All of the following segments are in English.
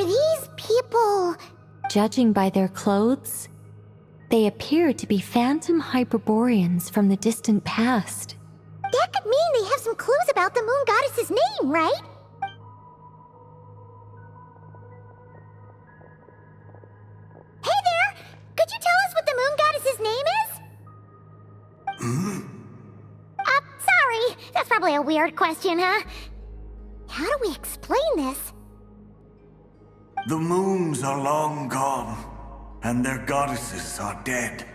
Are these people... Judging by their clothes, they appear to be phantom Hyperboreans from the distant past. That could mean they have some clues about the moon goddess's name, right? Hey there! Could you tell us what the moon goddess's name is? Sorry. That's probably a weird question, huh? How do we explain this? The moons are long gone, and their goddesses are dead.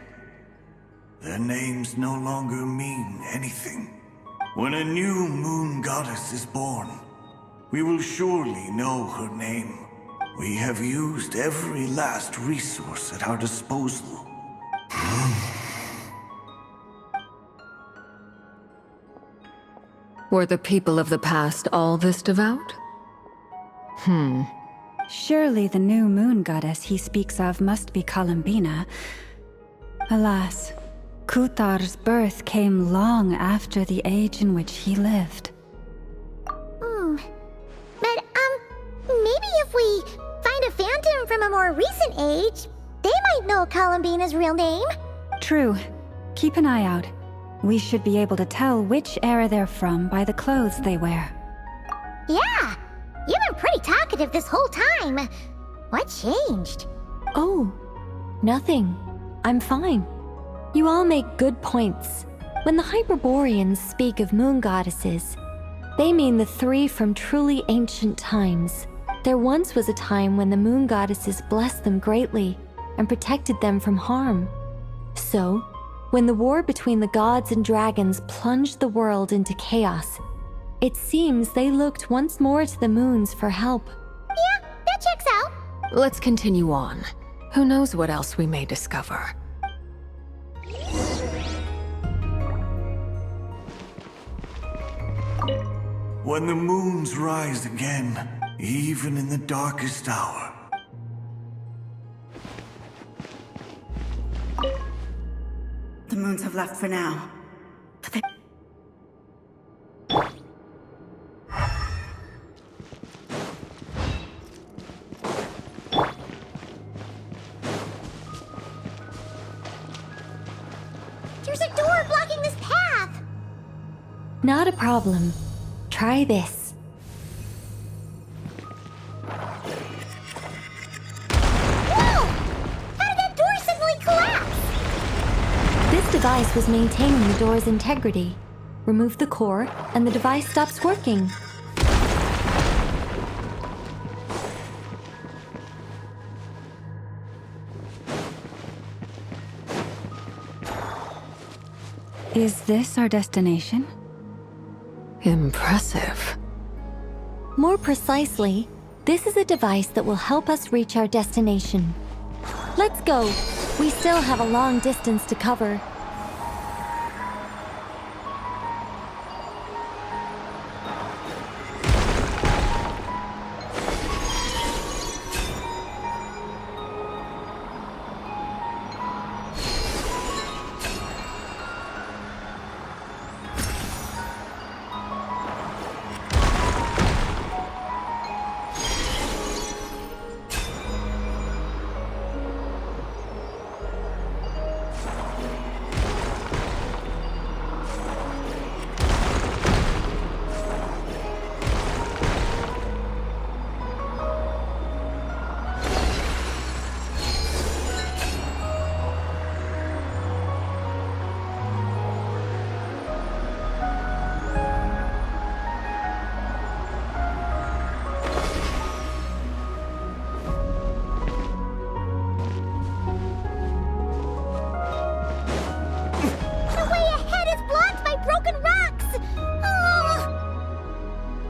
Their names no longer mean anything. When a new moon goddess is born, we will surely know her name. We have used every last resource at our disposal. Were the people of the past all this devout? Surely the new moon goddess he speaks of must be Columbina. Alas, Kuthar's birth came long after the age in which he lived. But, maybe if we find a phantom from a more recent age, they might know Columbina's real name. True. Keep an eye out. We should be able to tell which era they're from by the clothes they wear. Yeah, you've been pretty talkative this whole time. What changed? Oh, nothing. I'm fine. You all make good points. When the Hyperboreans speak of moon goddesses, they mean the three from truly ancient times. There once was a time when the moon goddesses blessed them greatly and protected them from harm. So, when the war between the gods and dragons plunged the world into chaos, it seems they looked once more to the moons for help. Yeah, that checks out. Let's continue on. Who knows what else we may discover? When the moons rise again, even in the darkest hour. The moons have left for now. But they... There's a door blocking this path. Not a problem. Try this. Whoa! How did that door suddenly collapse? This device was maintaining the door's integrity. Remove the core, and the device stops working. Is this our destination? Impressive. More precisely, this is a device that will help us reach our destination. Let's go. We still have a long distance to cover.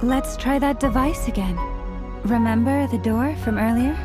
Let's try that device again. Remember the door from earlier?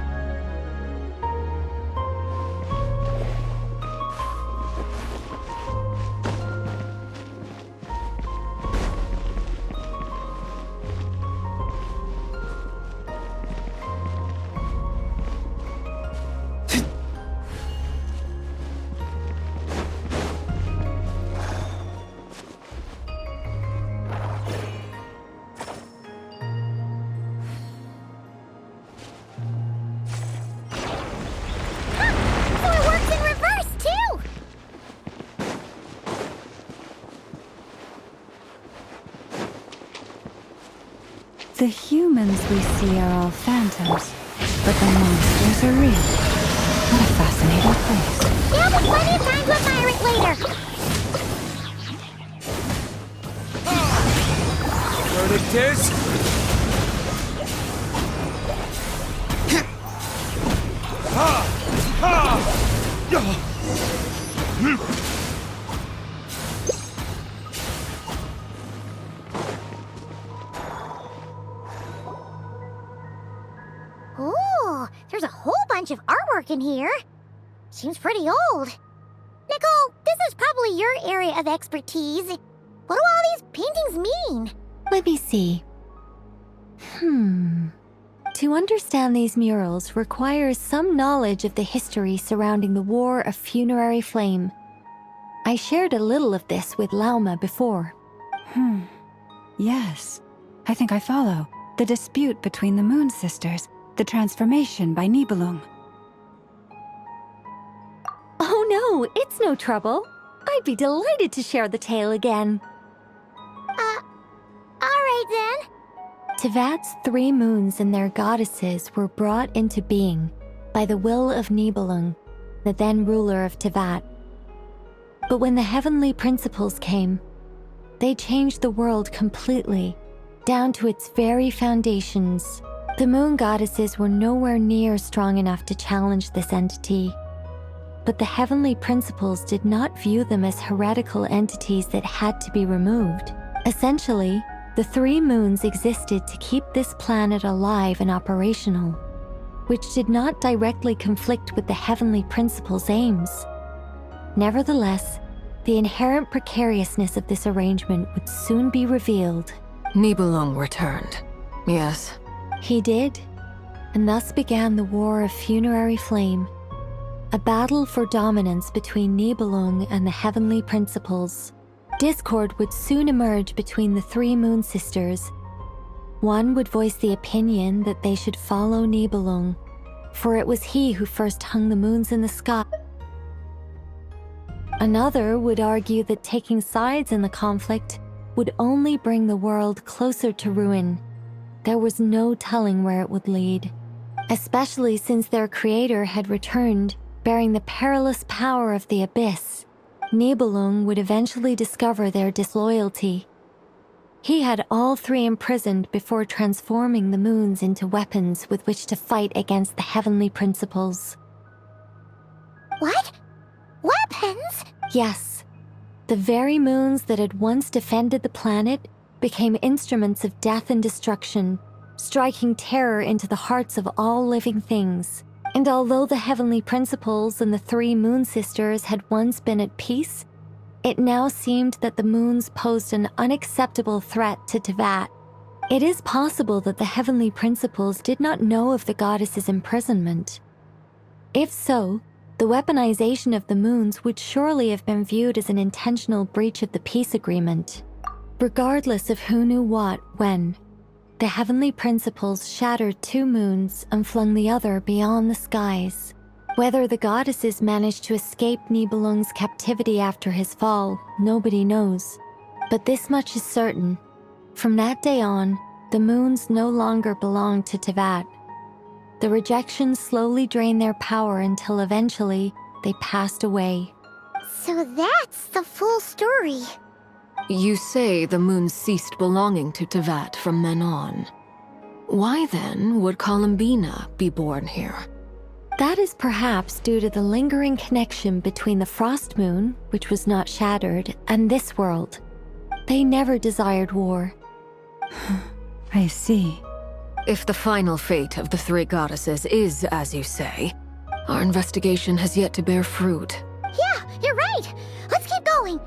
The humans we see are all phantoms, but the monsters are real. What a fascinating place. There'll be plenty of time to admire it later. Verdict is... Ooh, there's a whole bunch of artwork in here. Seems pretty old. Nicole, this is probably your area of expertise. What do all these paintings mean? Let me see. To understand these murals requires some knowledge of the history surrounding the War of Funerary Flame. I shared a little of this with Lauma before. Yes, I think I follow. The dispute between the Moon Sisters, the transformation by Nibelung. Oh no, it's no trouble. I'd be delighted to share the tale again. Alright then. Tevat's 3 moons and their goddesses were brought into being by the will of Nibelung, the then ruler of Tevat. But when the heavenly principles came, they changed the world completely, down to its very foundations. The moon goddesses were nowhere near strong enough to challenge this entity. But the heavenly principles did not view them as heretical entities that had to be removed. Essentially, the 3 moons existed to keep this planet alive and operational, which did not directly conflict with the heavenly principles' aims. Nevertheless, the inherent precariousness of this arrangement would soon be revealed. Nibelung returned. Yes. He did, and thus began the War of Funerary Flame, a battle for dominance between Nibelung and the heavenly principles. Discord would soon emerge between the 3 Moon Sisters. One would voice the opinion that they should follow Nibelung, for it was he who first hung the moons in the sky. Another would argue that taking sides in the conflict would only bring the world closer to ruin. There was no telling where it would lead, especially since their creator had returned, bearing the perilous power of the abyss. Nibelung would eventually discover their disloyalty. He had all 3 imprisoned before transforming the moons into weapons with which to fight against the heavenly principles. What? Weapons? Yes, the very moons that had once defended the planet became instruments of death and destruction, striking terror into the hearts of all living things. And although the heavenly principles and the 3 Moon Sisters had once been at peace, it now seemed that the moons posed an unacceptable threat to Tevat. It is possible that the heavenly principles did not know of the goddess's imprisonment. If so, the weaponization of the moons would surely have been viewed as an intentional breach of the peace agreement. Regardless of who knew what, when, the heavenly principles shattered 2 moons and flung the other beyond the skies. Whether the goddesses managed to escape Nibelung's captivity after his fall, nobody knows. But this much is certain. From that day on, the moons no longer belonged to Tevat. The rejection slowly drained their power until eventually they passed away. So that's the full story. You say the moons ceased belonging to Tevat from then on. Why then would Columbina be born here? That is perhaps due to the lingering connection between the Frost Moon, which was not shattered, and this world. They never desired war. I see. If the final fate of the 3 goddesses is as you say, our investigation has yet to bear fruit. Yeah, you're right. Let's keep going.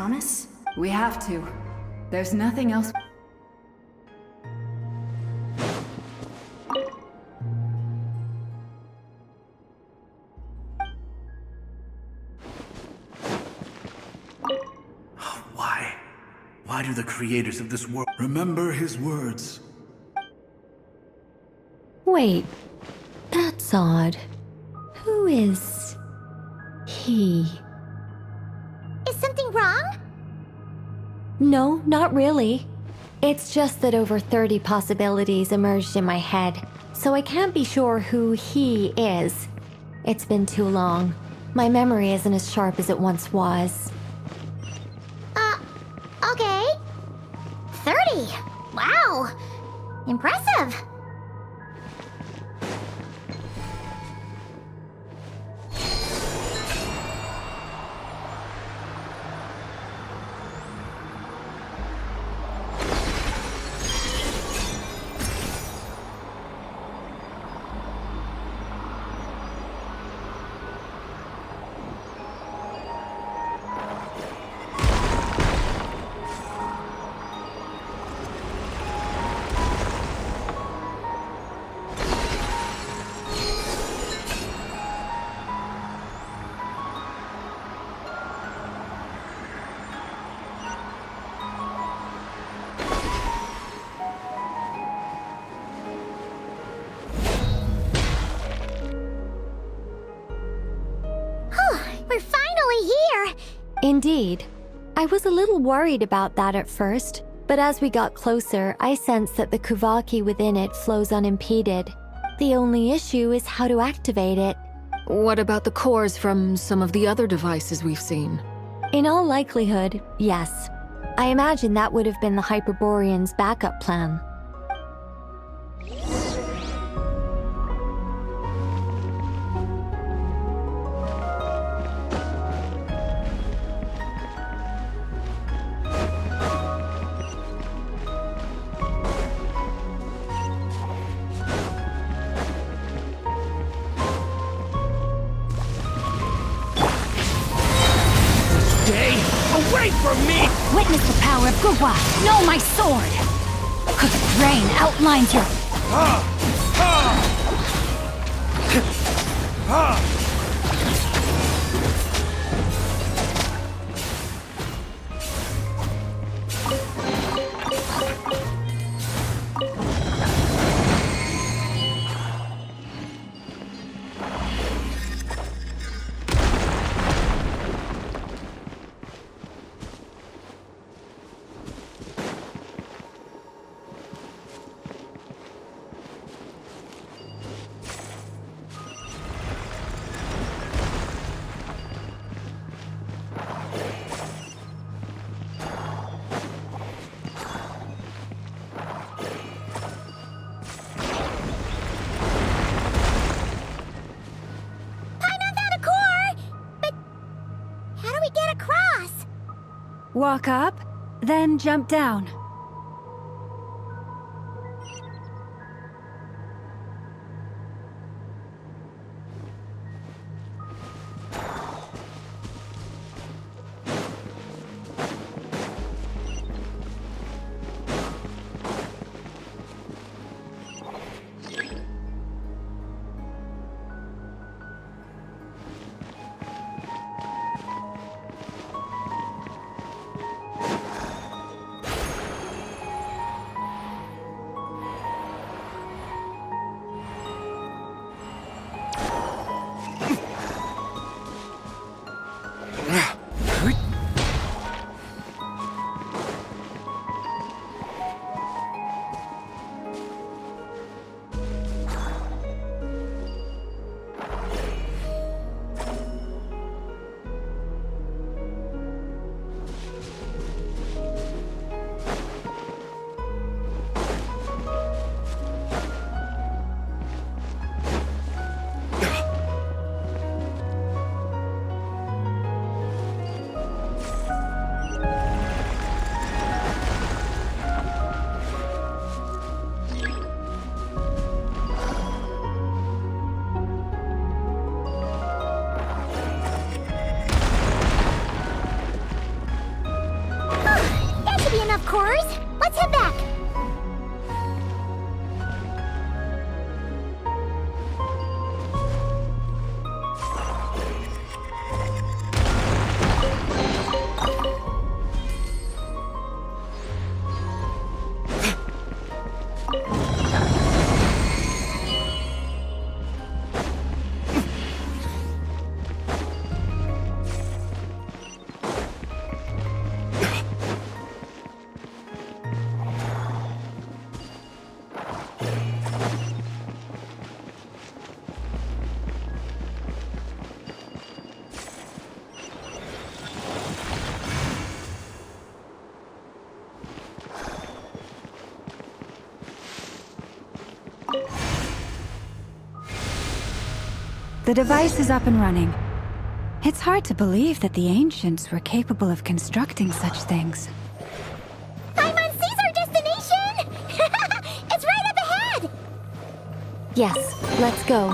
promise? We have to. There's nothing else. Why? Why do the creators of this world remember his words? Wait, that's odd. Who is he? Is something wrong? No, not really. It's just that over 30 possibilities emerged in my head, so I can't be sure who he is. It's been too long. My memory isn't as sharp as it once was. Okay. 30. Wow. Impressive. We're finally here! Indeed. I was a little worried about that at first, but as we got closer, I sensed that the Kuvaki within it flows unimpeded. The only issue is how to activate it. What about the cores from some of the other devices we've seen? In all likelihood, yes. I imagine that would have been the Hyperborean's backup plan. Stay away from me! Witness the power of Gugwa! Know my sword! Crooked rain outlines your... Paimon found a core! But how do we get across? Walk up, then jump down. The device is up and running. It's hard to believe that the ancients were capable of constructing such things. Paimon's our destination! It's right up ahead! Yes, let's go.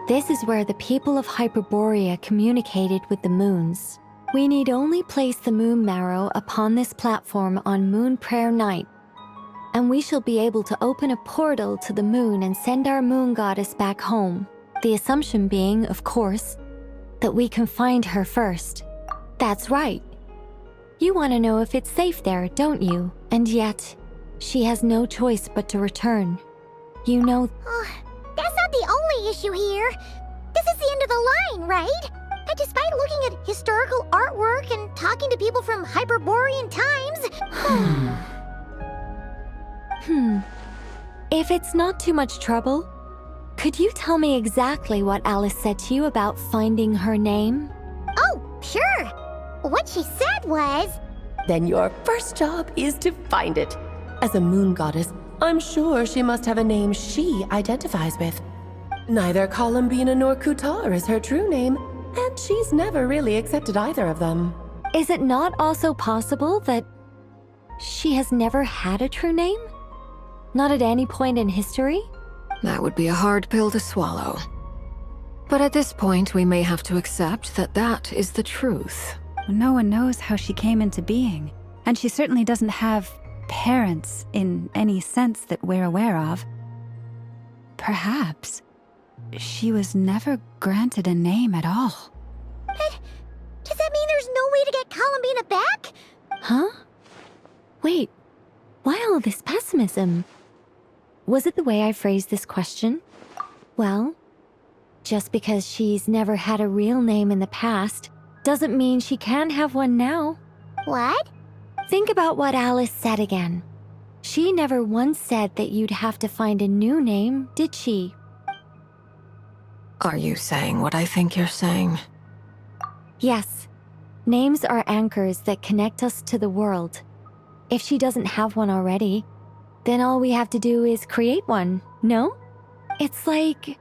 This is where the people of Hyperborea communicated with the moons. We need only place the moon marrow upon this platform on Moon Prayer Night, and we shall be able to open a portal to the moon and send our moon goddess back home. The assumption being, of course, that we can find her first. That's right. You want to know if it's safe there, don't you? And yet, she has no choice but to return. You know... That's not the only issue here. This is the end of the line, right? And despite looking at historical artwork and talking to people from Hyperborean times... If it's not too much trouble, could you tell me exactly what Alice said to you about finding her name? Oh, sure. What she said was... Then your first job is to find it. As a moon goddess, I'm sure she must have a name she identifies with. Neither Columbina nor Kutar is her true name, and she's never really accepted either of them. Is it not also possible that she has never had a true name? Not at any point in history? That would be a hard pill to swallow. But at this point, we may have to accept that that is the truth. No one knows how she came into being, and she certainly doesn't have parents in any sense that we're aware of. Perhaps she was never granted a name at all. But does that mean there's no way to get Columbina back? Huh? Wait, why all this pessimism? Was it the way I phrased this question? Well, just because she's never had a real name in the past doesn't mean she can't have one now. What? Think about what Alice said again. She never once said that you'd have to find a new name, did she? Are you saying what I think you're saying? Yes. Names are anchors that connect us to the world. If she doesn't have one already, then all we have to do is create one, no? It's like...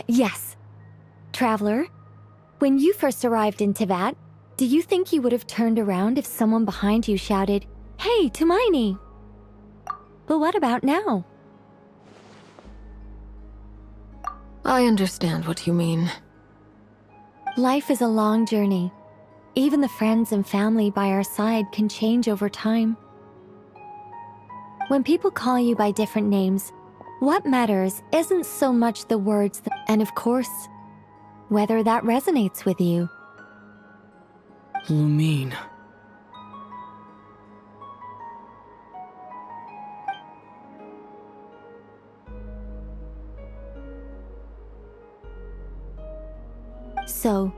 yes. Traveler, when you first arrived in Teyvat, do you think you would have turned around if someone behind you shouted, "Hey, Tumaini"? But what about now? I understand what you mean. Life is a long journey. Even the friends and family by our side can change over time. When people call you by different names, what matters isn't so much the words, and of course, whether that resonates with you. Lumine. So,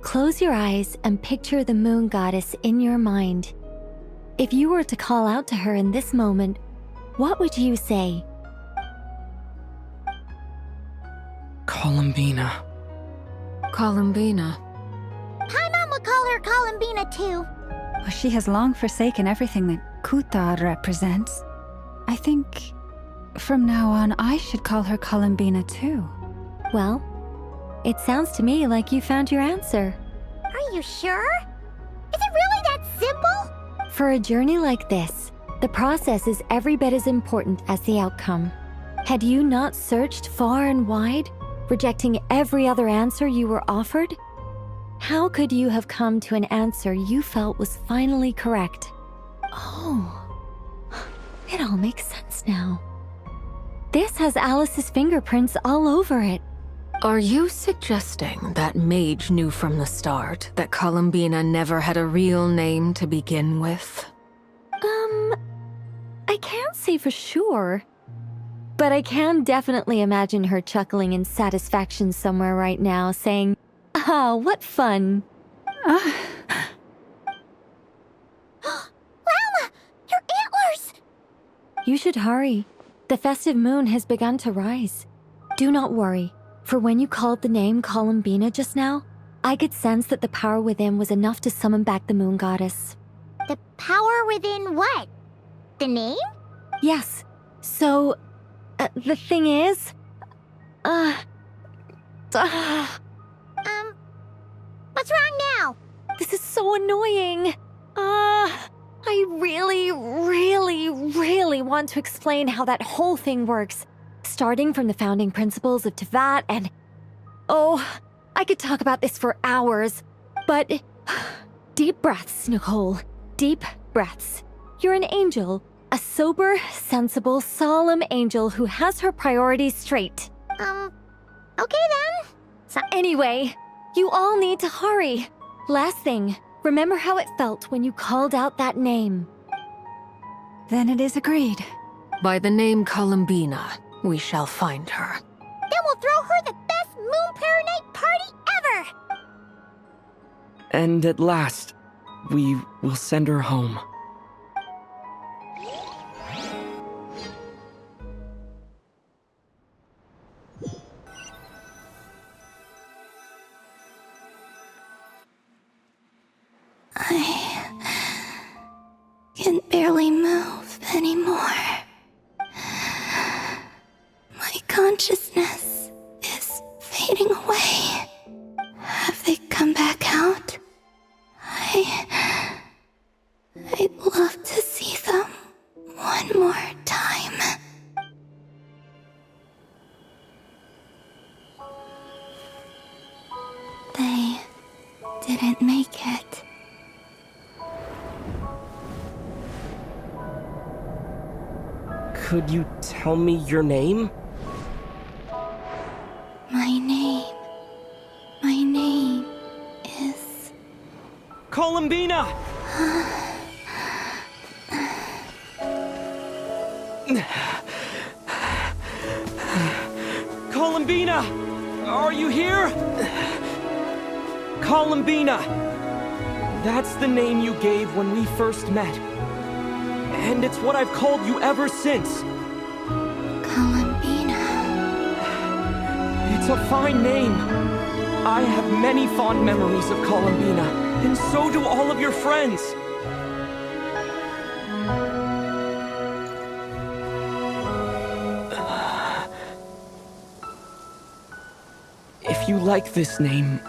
close your eyes and picture the moon goddess in your mind. If you were to call out to her in this moment, what would you say? Columbina. Columbina. Paimon would call her Columbina too. Well, she has long forsaken everything that Kutar represents. I think from now on I should call her Columbina too. Well, it sounds to me like you found your answer. Are you sure? Is it really that simple? For a journey like this, the process is every bit as important as the outcome. Had you not searched far and wide, rejecting every other answer you were offered, how could you have come to an answer you felt was finally correct? Oh, it all makes sense now. This has Alice's fingerprints all over it. Are you suggesting that mage knew from the start that Columbina never had a real name to begin with? I can't say for sure. But I can definitely imagine her chuckling in satisfaction somewhere right now, saying, "Ah, what fun." Llama! Your antlers! You should hurry. The festive moon has begun to rise. Do not worry, for when you called the name Columbina just now, I could sense that the power within was enough to summon back the moon goddess. The power within what? The name? Yes. So, the thing is... What's wrong now? This is so annoying. I really want to explain how that whole thing works. Starting from the founding principles of Tevat and... Oh, I could talk about this for hours. But... Deep breaths, Nicole. Deep breaths. You're an angel. A sober, sensible, solemn angel who has her priorities straight. Okay then. Anyway, you all need to hurry. Last thing, remember how it felt when you called out that name. Then it is agreed. By the name Columbina, we shall find her. Then we'll throw her the best Moon Pair Night party ever! And at last, we will send her home. I can barely move anymore. My consciousness is fading away. Have they come back out? I'd love to see them one more time. They didn't make it. Could you tell me your name? My name is... Columbina! Columbina! Are you here? Columbina! That's the name you gave when we first met. And it's what I've called you ever since. Columbina. It's a fine name. I have many fond memories of Columbina, and so do all of your friends. If you like this name...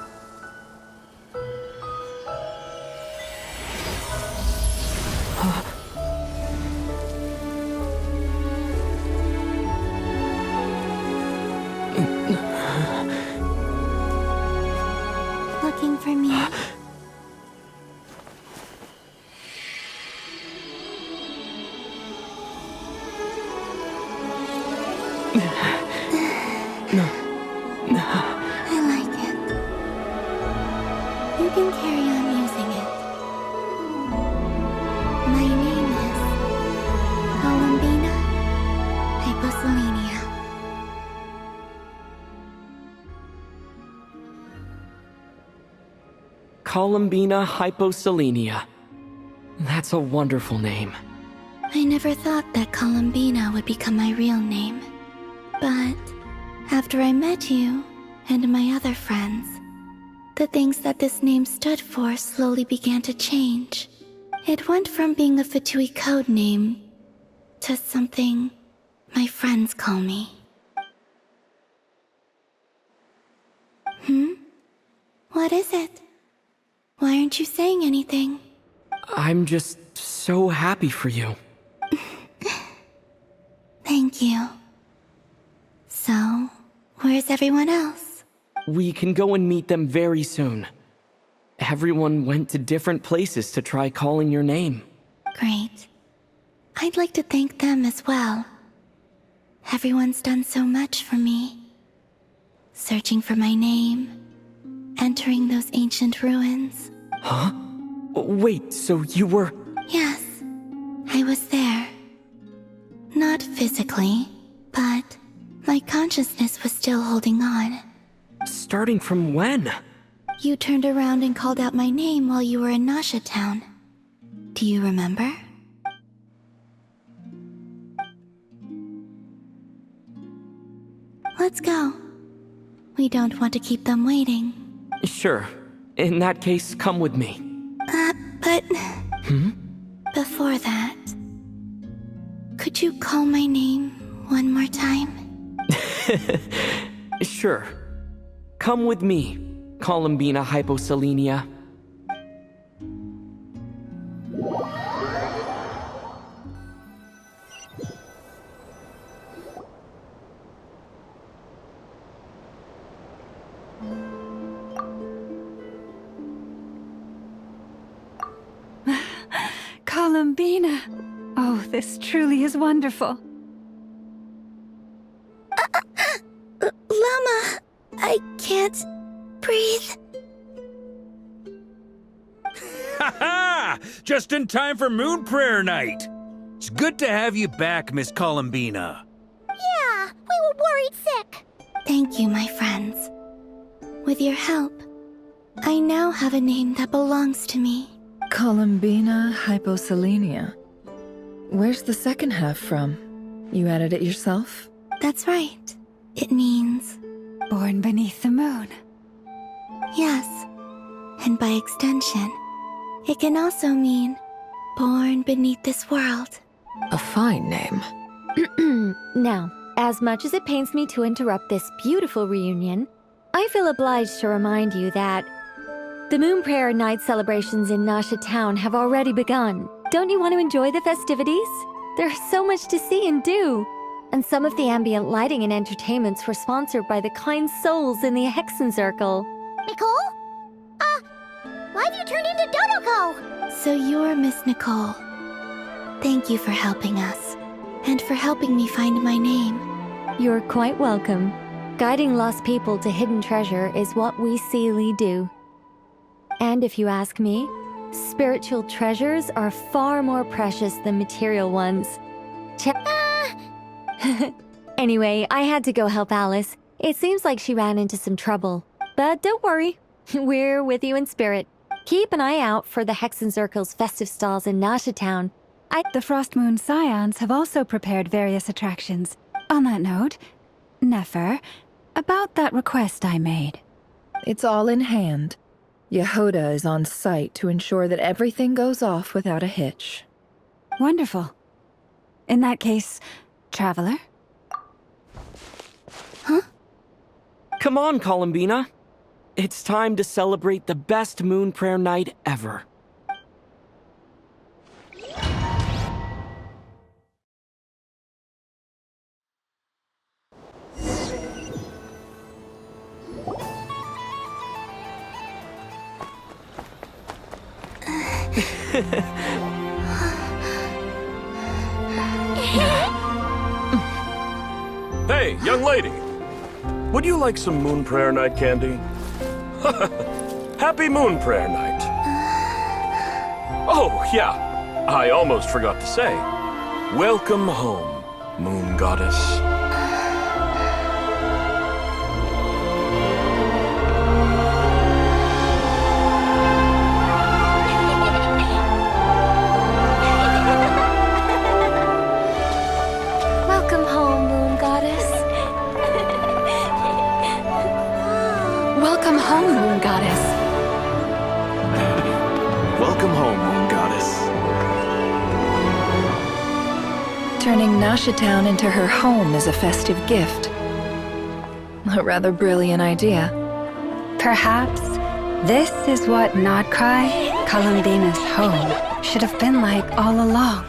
Looking for me? I like it. You can carry on using it. My name is Columbina Hyposelenia. Columbina Hyposelenia. That's a wonderful name. I never thought that Columbina would become my real name. But after I met you and my other friends, the things that this name stood for slowly began to change. It went from being a Fatui code name to something my friends call me. What is it? Why aren't you saying anything? I'm just so happy for you. Thank you. So, where's everyone else? We can go and meet them very soon. Everyone went to different places to try calling your name. Great. I'd like to thank them as well. Everyone's done so much for me. searching for my name, entering those ancient ruins. Huh? Wait, so you were... Yes, I was there. Not physically, but my consciousness was still holding on. Starting from when? You turned around and called out my name while you were in Nasha Town. Do you remember? Let's go. We don't want to keep them waiting. Sure. In that case, come with me. But... Before that... Could you call my name one more time? Sure. Come with me, Columbina Hyposelenia. Columbina! Oh, this truly is wonderful. Llama! I can't breathe. Ha-ha! Just in time for Moon Prayer Night. It's good to have you back, Miss Columbina. Yeah, we were worried sick. Thank you, my friends. With your help, I now have a name that belongs to me. Columbina Hyposelenia. Where's the second half from? You added it yourself? That's right. It means... Born beneath the moon. Yes. And by extension, it can also mean born beneath this world. A fine name. Now, as much as it pains me to interrupt this beautiful reunion, I feel obliged to remind you that the Moon Prayer Night celebrations in Nasha Town have already begun. Don't you want to enjoy the festivities? There's so much to see and do. And some of the ambient lighting and entertainments were sponsored by the kind souls in the Hexen Circle. Nicole? Why have you turned into Dodoko? So you're Miss Nicole. Thank you for helping us, and for helping me find my name. You're quite welcome. Guiding lost people to hidden treasure is what we Seelie do. And if you ask me, spiritual treasures are far more precious than material ones. Anyway, I had to go help Alice. It seems like she ran into some trouble. But don't worry, we're with you in spirit. Keep an eye out for the Hexen Circle's festive stalls in Nasha Town. The Frost Moon Scions have also prepared various attractions. On that note, Nefer, about that request I made. It's all in hand. Yehoda is on site to ensure that everything goes off without a hitch. Wonderful. In that case, Traveler? Huh? Come on, Columbina. It's time to celebrate the best Moon Prayer Night ever. Hey, young lady. Would you like some Moon Prayer Night candy? Happy Moon Prayer Night. Oh, yeah. I almost forgot to say. Welcome home, Moon Goddess. Welcome home, Moon Goddess. Welcome home, Moon Goddess. Welcome home, Moon Goddess. Turning Nasha Town into her home is a festive gift. A rather brilliant idea. Perhaps this is what krai, Columbina's home, should have been like all along.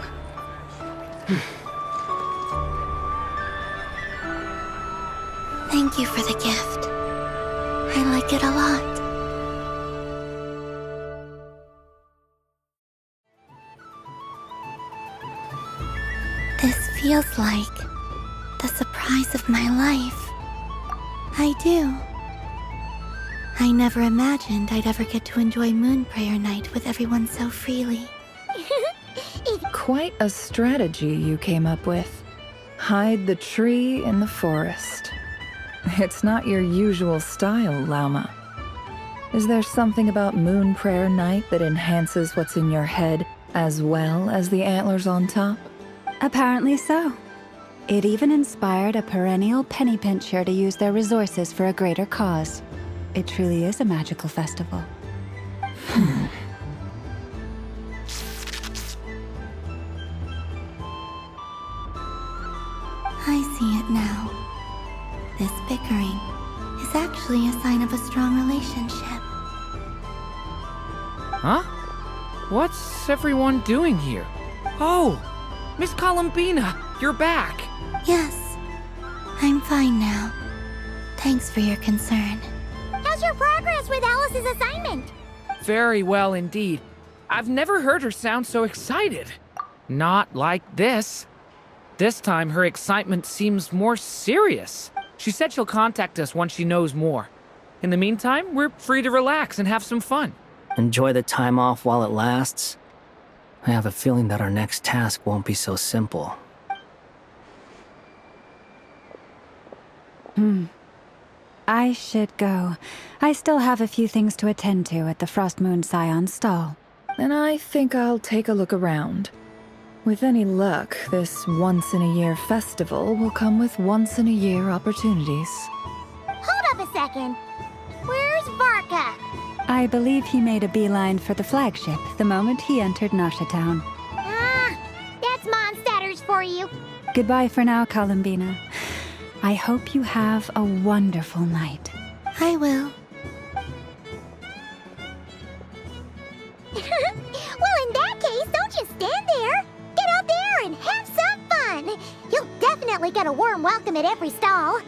Thank you for the gift. I like it a lot. This feels like the surprise of my life. I do. I never imagined I'd ever get to enjoy Moon Prayer Night with everyone so freely. Quite a strategy you came up with. Hide the tree in the forest. It's not your usual style, Lauma. Is there something about Moon Prayer Night that enhances what's in your head as well as the antlers on top? Apparently so. It even inspired a perennial penny pincher to use their resources for a greater cause. It truly is a magical festival. I see it now. This bickering is actually a sign of a strong relationship. Huh? What's everyone doing here? Oh! Miss Columbina, you're back! Yes, I'm fine now. Thanks for your concern. How's your progress with Alice's assignment? Very well indeed. I've never heard her sound so excited. Not like this. This time her excitement seems more serious. She said she'll contact us once she knows more. In the meantime, we're free to relax and have some fun. Enjoy the time off while it lasts. I have a feeling that our next task won't be so simple. I should go. I still have a few things to attend to at the Frost Moon Scion's stall. And I think I'll take a look around. With any luck, this once-in-a-year festival will come with once-in-a-year opportunities. Hold up a second. Where's Varka? I believe he made a beeline for the flagship the moment he entered Nasha Town. Ah, that's Mondstadters for you. Goodbye for now, Columbina. I hope you have a wonderful night. I will. Well, in that case, don't just stand there. Get out there and have some fun. You'll definitely get a warm welcome at every stall.